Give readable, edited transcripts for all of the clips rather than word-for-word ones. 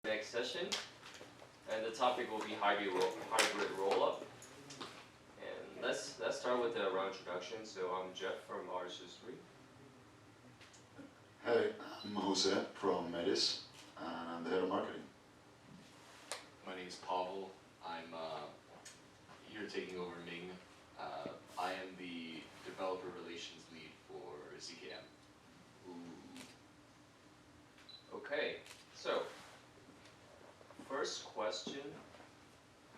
Next session, and the topic will be hybrid rollup. And let's start with the round introduction. So I'm Jeff from Rs History. Hey, I'm Jose from Metis, and I'm the head of marketing. My name is Pavel. I'm here taking over Ming. I am the developer relations lead for ZKM. Okay, so first question: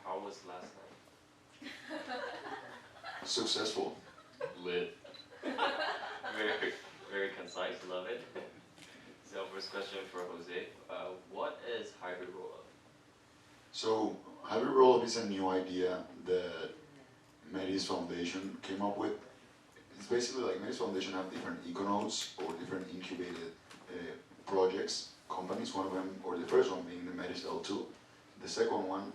how was last night? Successful. Lit. Very concise. Love it. So first question for Jose: what is hybrid rollup? So, hybrid rollup is a new idea that Metis Foundation came up with. It's basically like Metis Foundation have different econodes or different incubated projects, companies. One of them, or the first one being the Metis L2, the second one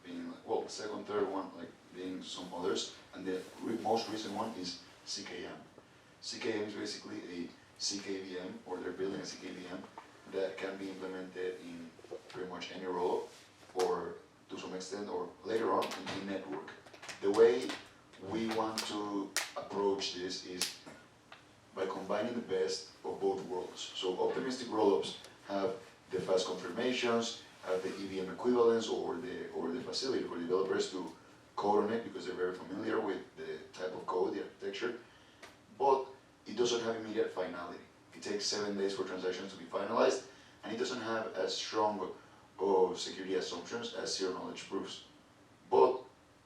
being, well, the second, third one like being some others, and the most recent one is CKM. CKM is basically a CKVM, or they're building a CKVM that can be implemented in pretty much any rollup, or to some extent, or later on in the network. The way we want to approach this is by combining the best of both worlds. So optimistic rollups have the fast confirmations, have the EVM equivalence, or the facility for developers to code on it because they're very familiar with the type of code, the architecture, but it doesn't have immediate finality. It takes 7 days for transactions to be finalized, and it doesn't have as strong of security assumptions as zero knowledge proofs. But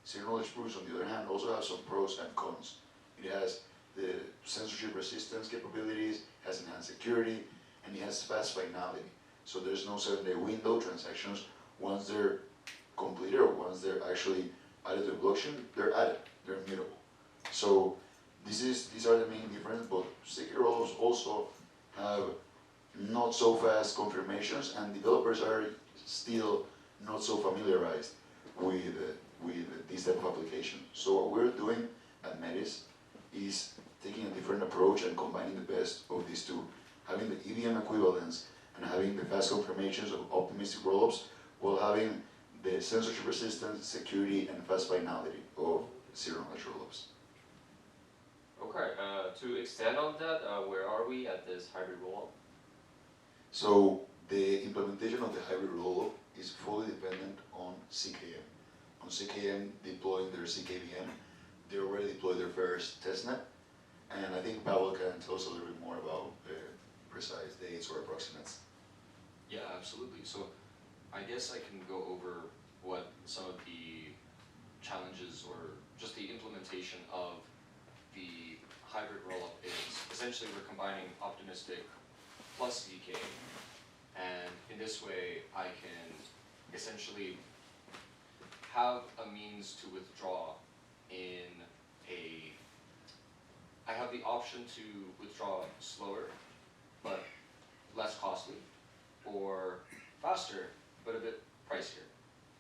zero knowledge proofs, on the other hand, also have some pros and cons. It has the censorship resistance capabilities, has enhanced security, and it has fast finality. So there's no 7-day window. Transactions, once they're completed or once they're actually added to the blockchain, they're added, they're immutable. So these are the main differences, but sticky rollups also have not so fast confirmations, and developers are still not so familiarized with this type of application. So what we're doing at Metis is taking a different approach and combining the best of these two, having the EVM equivalence and having the fast confirmations of optimistic rollups, while having the censorship resistance, security, and fast finality of zero knowledge rollups. Okay, to extend on that, where are we at this hybrid rollup? So the implementation of the hybrid rollup is fully dependent on CKM. On CKM deploying their CKVM, they already deployed their first testnet, and I think Pavel can tell us a little bit more about precise dates or approximates. Yeah, absolutely. So I guess I can go over what some of the challenges or just the implementation of the hybrid rollup is. Essentially, we're combining optimistic plus ZK, and in this way I can essentially have a means to withdraw in I have the option to withdraw slower but less costly, or faster but a bit pricier.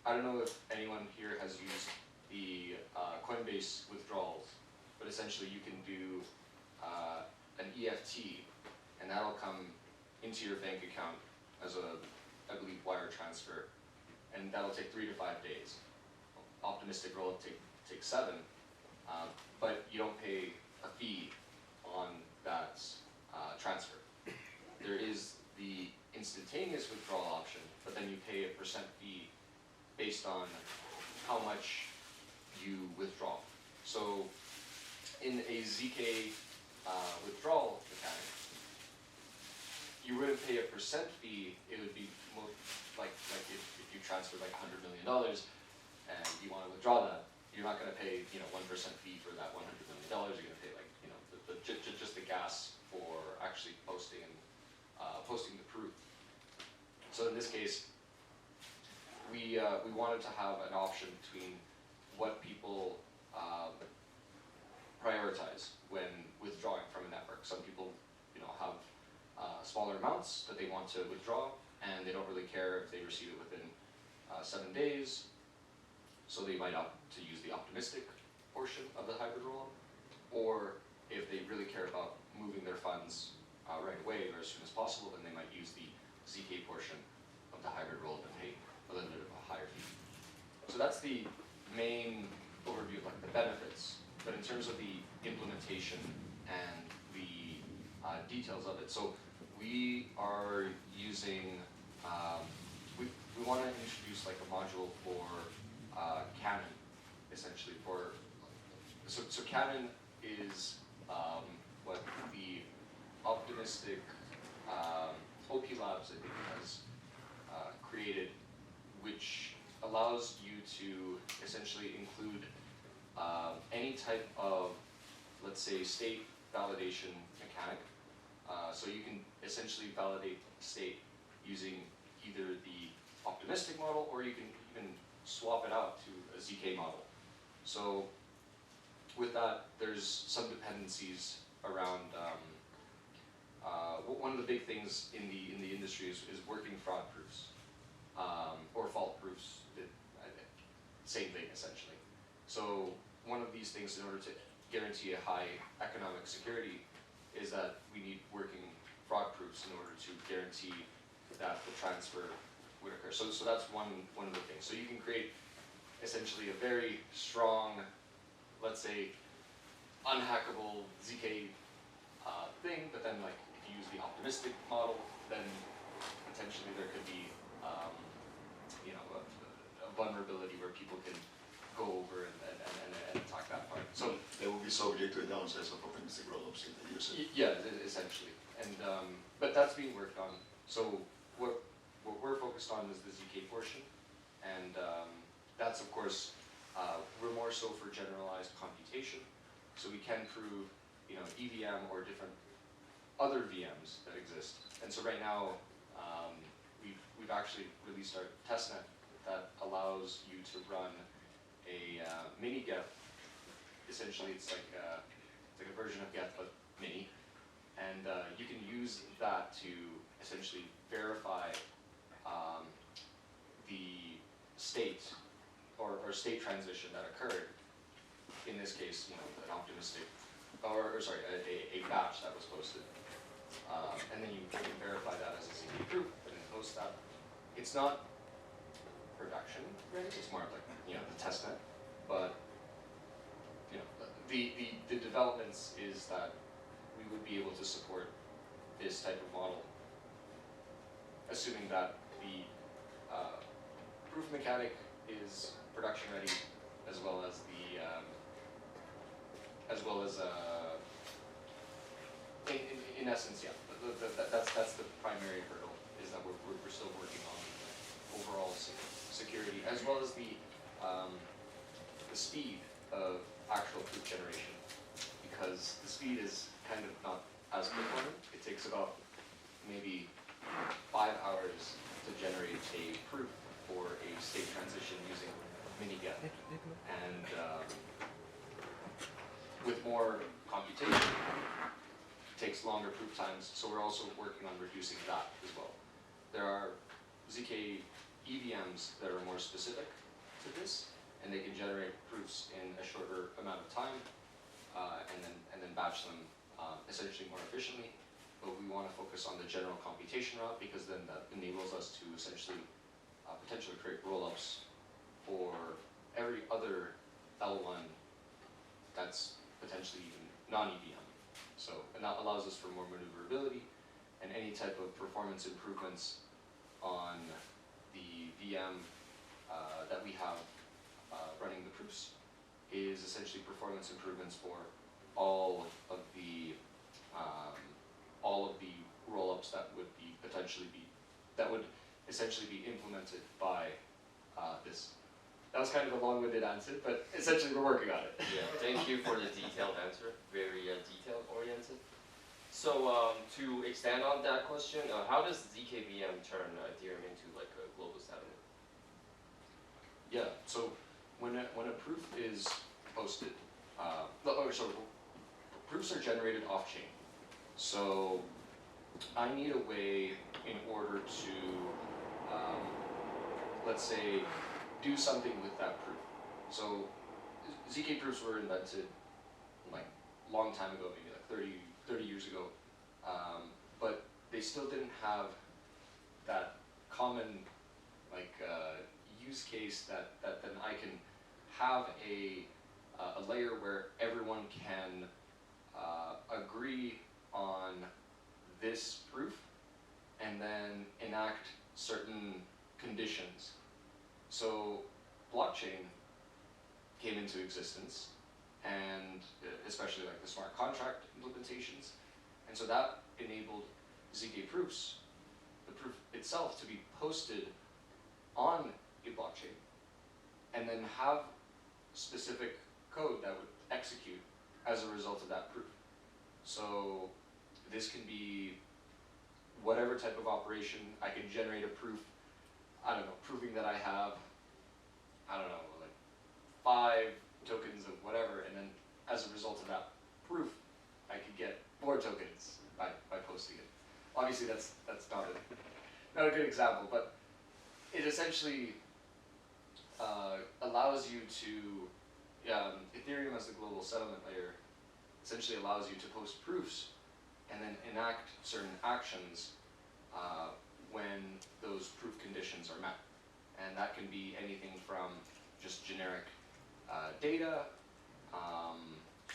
I don't know if anyone here has used the Coinbase withdrawals, but essentially you can do an EFT, and that'll come into your bank account as a, I believe, wire transfer, and that'll take 3 to 5 days. Optimistic rollup takes 7, but you don't pay a fee on that transfer. There is the instantaneous withdrawal option, but then you pay a % fee based on how much you withdraw. So in a ZK withdrawal mechanic, you wouldn't pay a % fee. It would be more like if you transferred like $100 million and you want to withdraw that, you're not going to pay 1% fee for that $100 million. You're going to pay like just the gas for actually posting the proof. So in this case, we wanted to have an option between what people prioritize when withdrawing from a network. Some people, have smaller amounts that they want to withdraw, and they don't really care if they receive it within 7 days. So they might opt to use the optimistic portion of the hybrid rollup, or if they really care about moving their funds right away or as soon as possible, then they might use the ZK portion of the hybrid rollup so that's the main overview of like the benefits, but in terms of the implementation and the details of it, so we are using, we want to introduce like a module for Canon, essentially for, so Canon is what the optimistic OP Labs, I think, has created, which allows you to essentially include any type of, let's say, state validation mechanic. So you can essentially validate state using either the optimistic model, or you can even swap it out to a ZK model. So with that, there's some dependencies around. One of the big things in the industry is working fraud proofs or fault proofs. Same thing essentially. So one of these things, in order to guarantee a high economic security, is that we need working fraud proofs in order to guarantee that the transfer would occur. So that's one of the things. So you can create essentially a very strong, let's say, unhackable ZK thing, but then like if you use the optimistic model, then potentially there could be you know, a vulnerability where people can go over and attack that part. So they will be subject to the downsides of optimistic rollups if they use it. yeah, essentially. And but that's being worked on. So what we're focused on is the ZK portion, and that's of course we're more so for generalized computation. So we can prove, you know, EVM or different other VMs that exist. And so right now we've actually released our testnet that allows you to run a mini get. Essentially, it's like a version of get but mini, and you can use that to essentially verify the state or state transition that occurred. In this case, you know, an optimistic, or sorry, a batch that was posted, and then you can verify that as a ZK proof, and then post that. It's not production ready. It's more of like, you know, the testnet, but you know, the developments is that we would be able to support this type of model, assuming that the proof mechanic is production ready, as well as the in essence, yeah, that's the primary hurdle, is that we're still working on overall security, as well as the speed of actual proof generation, because the speed is kind of not as performant. It takes about maybe 5 hours to generate a proof for a state transition using mini-get, and with more computation, it takes longer proof times, so we're also working on reducing that as well. There are ZK EVMs that are more specific to this, and they can generate proofs in a shorter amount of time, and then batch them essentially more efficiently. But we want to focus on the general computation route, because then that enables us to essentially potentially create rollups for every other L1 that's potentially even non-EVM. So, and that allows us for more maneuverability and any type of performance improvements on the VM that we have running the proofs is essentially performance improvements for all of the rollups that would essentially be implemented by this. That was kind of a long-winded answer, but essentially we're working on it. Yeah, thank you for the detailed answer, very detail-oriented. So to expand on that question, how does ZKVM turn Ethereum into like a global settlement? Yeah, so when a proof is posted, proofs are generated off-chain. So I need a way in order to, let's say, do something with that proof. So ZK proofs were invented like a long time ago, maybe like 30 years ago, but they still didn't have that common like use case that then I can have a layer where everyone can agree on this proof and then enact certain conditions. So blockchain came into existence, and especially like the smart contract implementations, and so that enabled ZK proofs, the proof itself, to be posted on a blockchain and then have specific code that would execute as a result of that proof. So this can be whatever type of operation. I can generate a proof, I don't know, proving that I have, I don't know, like 5 tokens of whatever, and then as a result of that proof, I could get 4 tokens by posting it. Obviously that's not a good example, but it essentially allows you to, Ethereum as the global settlement layer essentially allows you to post proofs and then enact certain actions when those proof conditions are met. And that can be anything from just generic data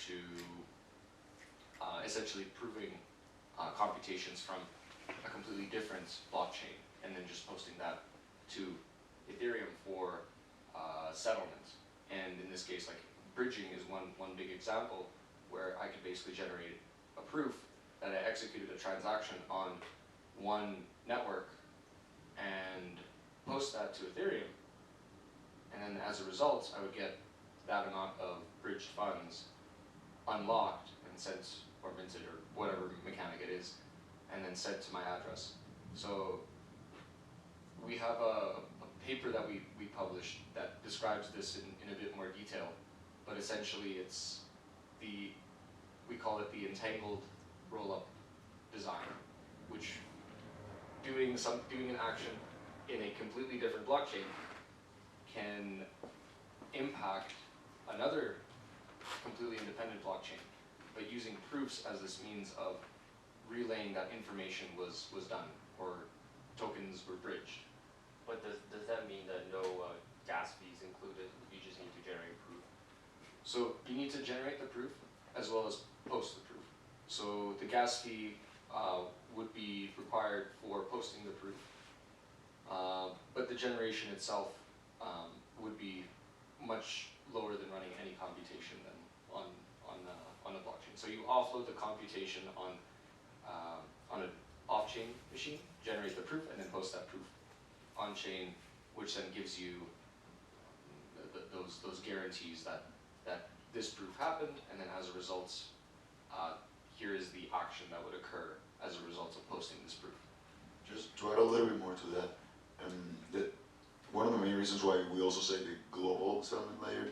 to essentially proving computations from a completely different blockchain and then just posting that to Ethereum for settlement. And in this case, like bridging is one big example where I could basically generate a proof that I executed a transaction on one network and post that to Ethereum. And then as a result, I would get that amount of bridged funds unlocked and sent, or minted, or whatever mechanic it is, and then sent to my address. So we have a paper that we published that describes this in a bit more detail, but essentially it's we call it the entangled rollup design, which doing an action in a completely different blockchain can impact another completely independent blockchain, but using proofs as this means of relaying that information was done, or tokens were bridged. But does that mean that no gas fees included? You just need to generate proof? So you need to generate the proof as well as post the proof. So the gas fee would be required for posting the proof, but the generation itself would be much lower than running any computation than on a blockchain. So you offload the computation on an off-chain machine, generate the proof, and then post that proof on-chain, which then gives you those guarantees that this proof happened, and then as a result, here is the action that would occur as a result of posting this proof. Just to add a little bit more to that, one of the main reasons why we also say the global settlement layer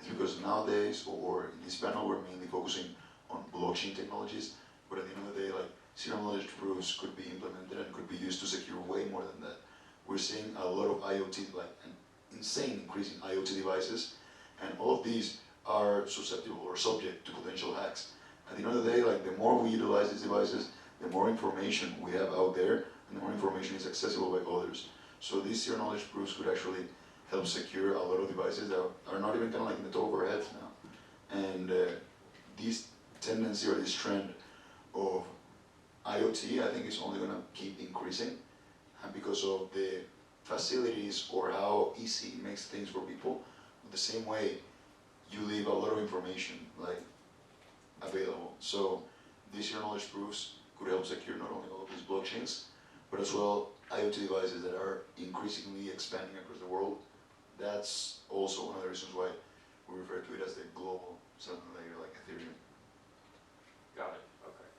is because nowadays, or in this panel, we're mainly focusing on blockchain technologies, but at the end of the day, like zero-knowledge proofs could be implemented and could be used to secure way more than that. We're seeing a lot of IoT, like an insane increase in IoT devices, and all of these are susceptible or subject to potential hacks. At the end of the day, like the more we utilize these devices, the more information we have out there, and the more information is accessible by others. So these zero-knowledge proofs could actually help secure a lot of devices that are not even kind of like in the top of our heads now. And this tendency or this trend of IoT, I think, is only going to keep increasing, and because of the facilities or how easy it makes things for people. The same way, you leave a lot of information like available. So these zero-knowledge proofs could help secure not only all of these blockchains, but as well IoT devices that are increasingly expanding across the world. That's also one of the reasons why we refer to it as the global settlement layer, like Ethereum. Got it. Okay.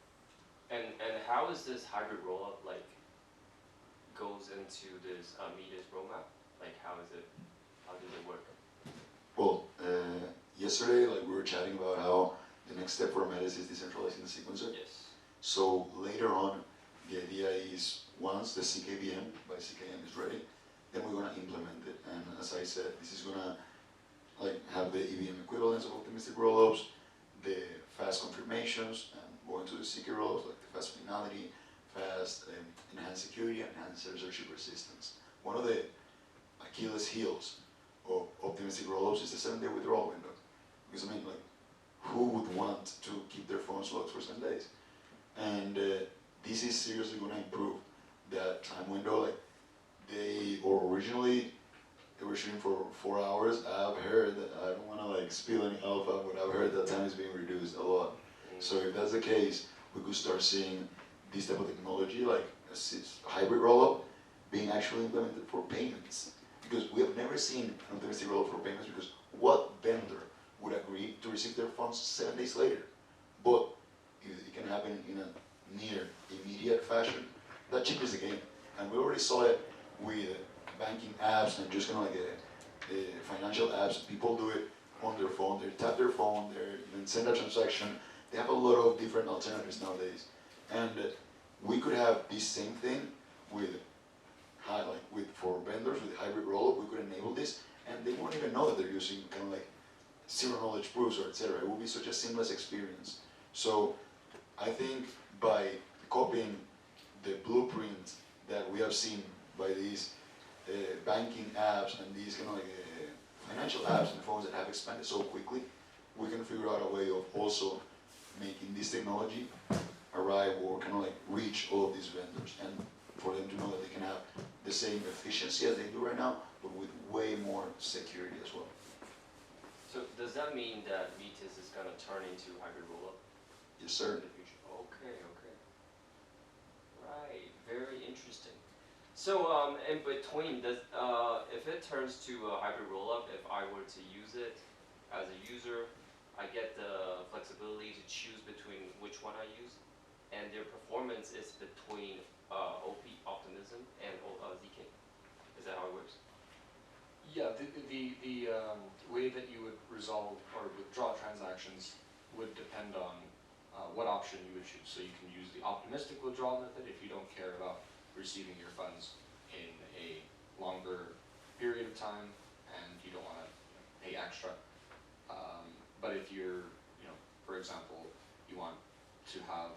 And how is this hybrid rollup like goes into this Metis roadmap? Like how does it work? Well, yesterday, like we were chatting about how the next step for Metis is decentralizing the sequencer. Yes. So later on, the idea is once the CKVM by CKM is ready, then we're going to implement it. And as I said, this is going to like have the EVM equivalents of optimistic rollups, the fast confirmations, and going to the CK rollups like the fast finality, fast enhanced security, and enhanced censorship resistance. One of the Achilles heels of optimistic rollups is the 7-day withdrawal window. Because I mean, like, who would want to keep their phones locked for 7 days? And this is seriously going to improve that time window. Like, originally they were shooting for 4 hours. I've heard, I don't want to like spill any alpha, but I've heard that time is being reduced a lot. So if that's the case, we could start seeing this type of technology, like a hybrid rollup, being actually implemented for payments. Because we have never seen an optimistic rollup for payments, because what vendor would agree to receive their funds 7 days later? But it can happen in a near immediate fashion. That changes the game. And we already saw it with banking apps and just kind of like financial apps. People do it on their phone. They tap their phone, they even send a transaction. They have a lot of different alternatives nowadays. And we could have this same thing with for vendors with hybrid rollup. We could enable this, and they won't even know that they're using kind of like zero knowledge proofs or etc. It will be such a seamless experience. So I think by copying the blueprint that we have seen by these banking apps and these kind of like financial apps and phones that have expanded so quickly, we can figure out a way of also making this technology arrive or kind of like reach all of these vendors, and for them to know that they can have the same efficiency as they do right now, but with way more security as well. So does that mean that Metis is going to turn into hybrid rollup Yes, sir. in the future? Okay, okay. Right, very interesting. So in between, if it turns to a hybrid rollup, if I were to use it as a user, I get the flexibility to choose between which one I use, and their performance is between OP Optimism and ZK. Is that how it works? Yeah, the way that you would resolve or withdraw transactions would depend on what option you would choose. So you can use the optimistic withdrawal method if you don't care about receiving your funds in a longer period of time and you don't want to pay extra. But if you're, for example, you want to have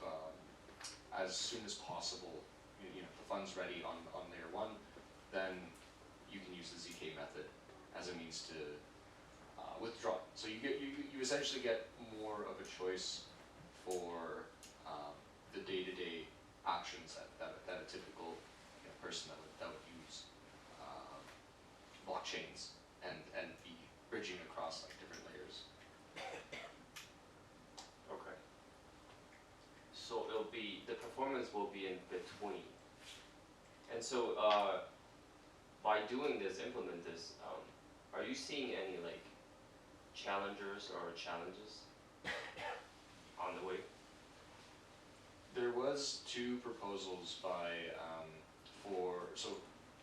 as soon as possible, the funds ready on layer 1, then you can use the ZK method as a means to withdraw. So you essentially get more of a choice for the day-to-day actions that a typical person that would use blockchains and be bridging across like different layers. Okay. So the performance will be in between. And so by doing this, implement this, are you seeing any like challengers or challenges on the way? There was 2 proposals by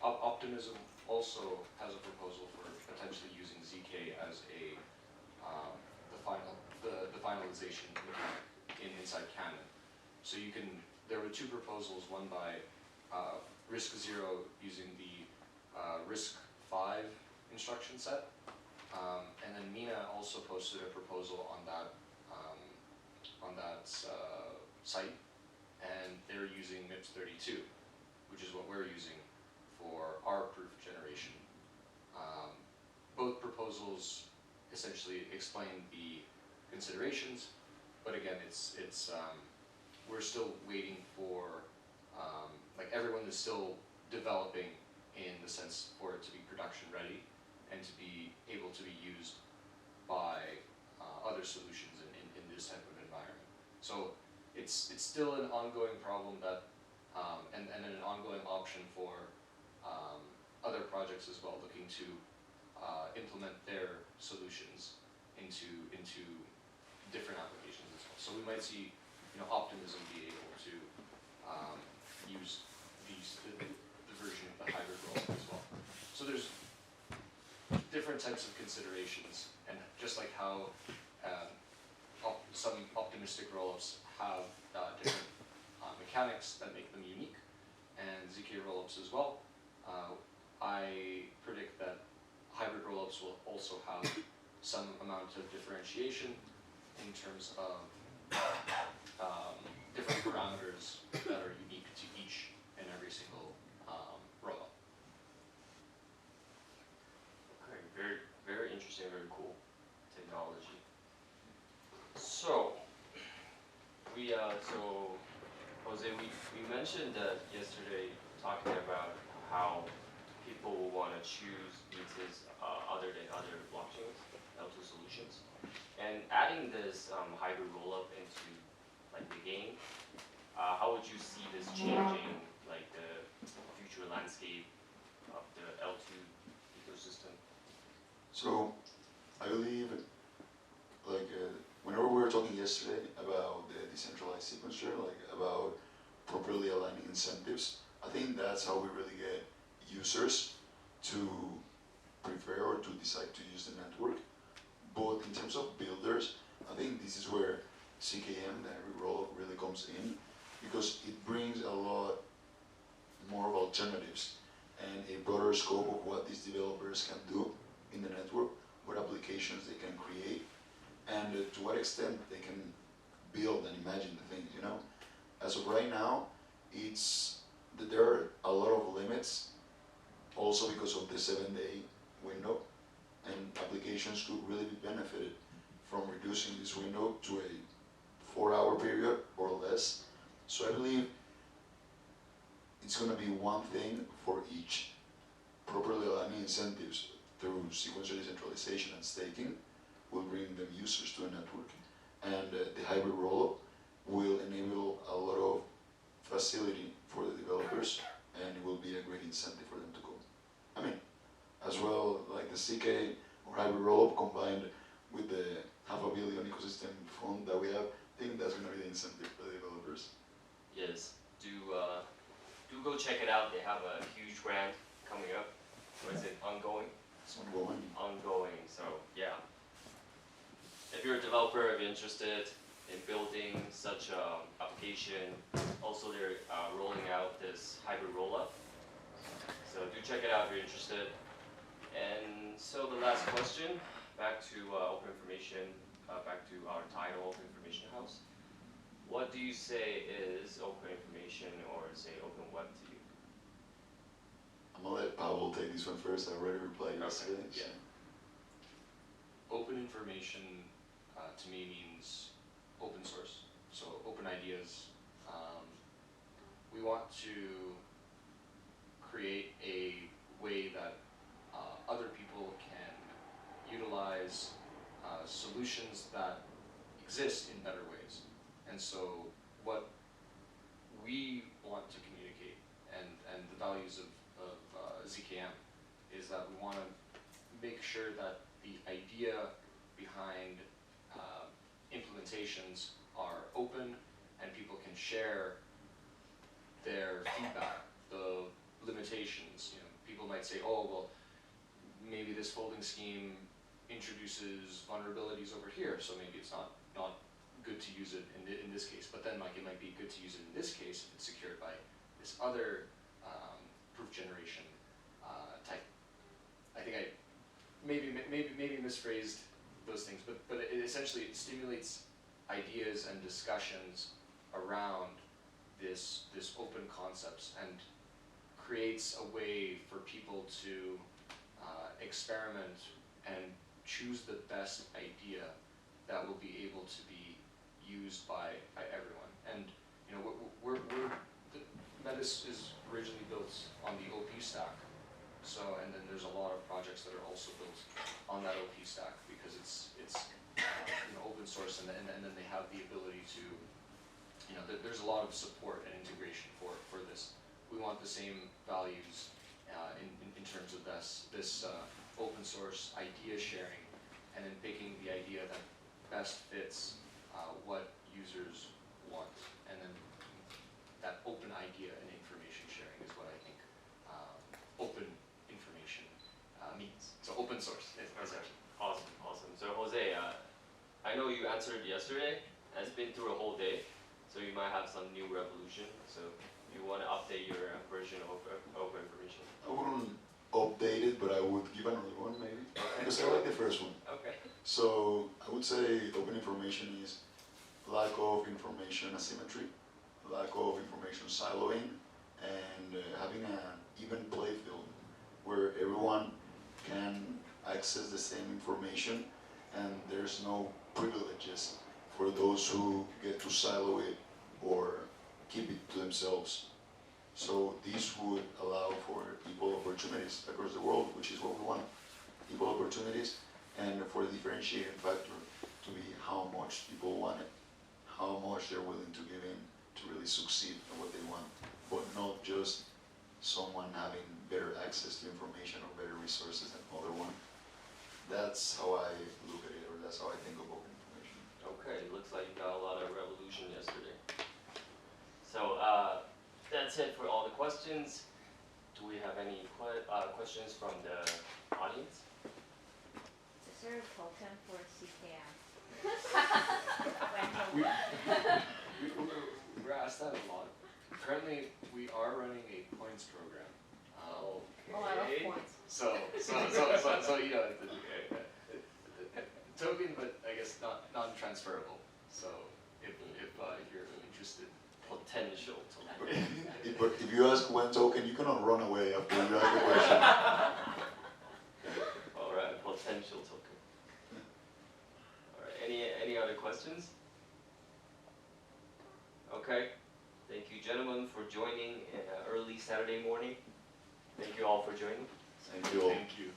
Optimism also has a proposal for potentially using ZK as the finalization mechanic inside Canon. So there were 2 proposals, one by RISC-0 using the RISC-V instruction set, and then Mina also posted a proposal on that site, and they're using MIPS32, which is what we're using for our proof generation. Both proposals essentially explain the considerations, but again, we're still waiting for, everyone is still developing in the sense for it to be production ready and to be able to be used by other solutions in this type of environment. So it's still an ongoing problem that, and an ongoing option for other projects as well, looking to implement their solutions into different applications as well. So we might see, Optimism be able to use the version of the hybrid rollup as well. So there's different types of considerations, and just like how some optimistic rollups have different mechanics that make them unique, and ZK rollups as well, I predict that hybrid rollups will also have some amount of differentiation in terms of different parameters that are unique to each and every single rollup. Jose, we mentioned that yesterday talking about how people will want to choose Metis other than other blockchains, L2 solutions. And adding this hybrid rollup into like the game, how would you see this changing like the future landscape of the L2 ecosystem? So I believe, like, whenever we were talking yesterday about the decentralized sequencer, like about properly aligning incentives, I think that's how we really get users to prefer or to decide to use the network. But in terms of builders, I think this is where CKM, the hybrid rollup, really comes in, because it brings a lot more of alternatives and a broader scope of what these developers can do in the network, what applications they can create, and to what extent they can build and imagine the things, you know? As of right now, there are a lot of limits, also because of the 7-day window, and applications could really be benefited from reducing this window to a 4-hour period or less. So I believe it's going to be one thing for each. Properly aligning incentives through sequencer decentralization and staking will bring them users to a network. And the hybrid rollup will enable a lot of facility for the developers, and it will be a great incentive for them to go. I mean, as well, like the CK or hybrid rollup combined with the $500 million ecosystem fund that we have, I think that's going to be the incentive for the developers. Yes, do go check it out. They have a huge grant coming up. What is it? Ongoing? It's ongoing. Ongoing. So yeah, if you're a developer, if you're interested in building such an application, also they're rolling out this hybrid rollup. So do check it out if you're interested. And so the last question, back to open information, back to our title, Open Information House. What do you say is open information, or say open web to you? I'm gonna let Pavel take this one first. I already replied yesterday. Okay, yeah. Open information to me means open source, so open ideas. We want to create a way that other people can utilize solutions that exist in better ways. And so what we want to communicate, and the values of ZKM, is that we want to make sure that the idea behind implementations are open and people can share their feedback, the limitations. You know, people might say, oh, well, maybe this folding scheme introduces vulnerabilities over here, so maybe it's not good to use it in this case. But then, like, it might be good to use it in this case if it's secured by this other proof generation type. I think I maybe misphrased those things, but it essentially stimulates ideas and discussions around this open concepts, and creates a way for people to experiment and choose the best idea that will be able to be used by everyone. And you know, Metis is originally built on the OP stack, so, and then there's a lot of projects that are also built on that OP stack, because it's you know, open source, and then they have the ability to, you know, there's a lot of support and integration for this. We want the same values in terms of this open source idea sharing, and then picking the idea that best fits what users want, and then that open idea and information sharing is what I think open information means. So open source, essentially. Awesome, awesome. So Jose, I know you answered yesterday, and it's been through a whole day, so you might have some new revolution. So you want to update your version of open information? I wouldn't update it, but I would give another one maybe, because I like the first one. Okay. So I would say open information is lack of information asymmetry, lack of information siloing, and having an even play field where everyone can access the same information, and there's no privileges for those who get to silo it or keep it to themselves. So this would allow for equal opportunities across the world, which is what we want. Equal opportunities, and for the differentiating factor to be how much people want it, how much they're willing to give in to really succeed at what they want, but not just someone having better access to information or better resources than other one. That's how I look at it, or that's how I think of open information. Okay, looks like you got a lot of revolution yesterday. So that's it for all the questions. Do we have any questions from the audience? Is there a token for CKM? We're asked that a lot. Currently, we are running a points program. Oh, I love points. So you know, token, but I guess not non-transferable. So if you're interested, Potential token. But if you ask one token, you cannot run away after you ask the question. All right, potential token. All right, any other questions? Okay, thank you gentlemen for joining early Saturday morning. Thank you all for joining. Thank you all. thank you.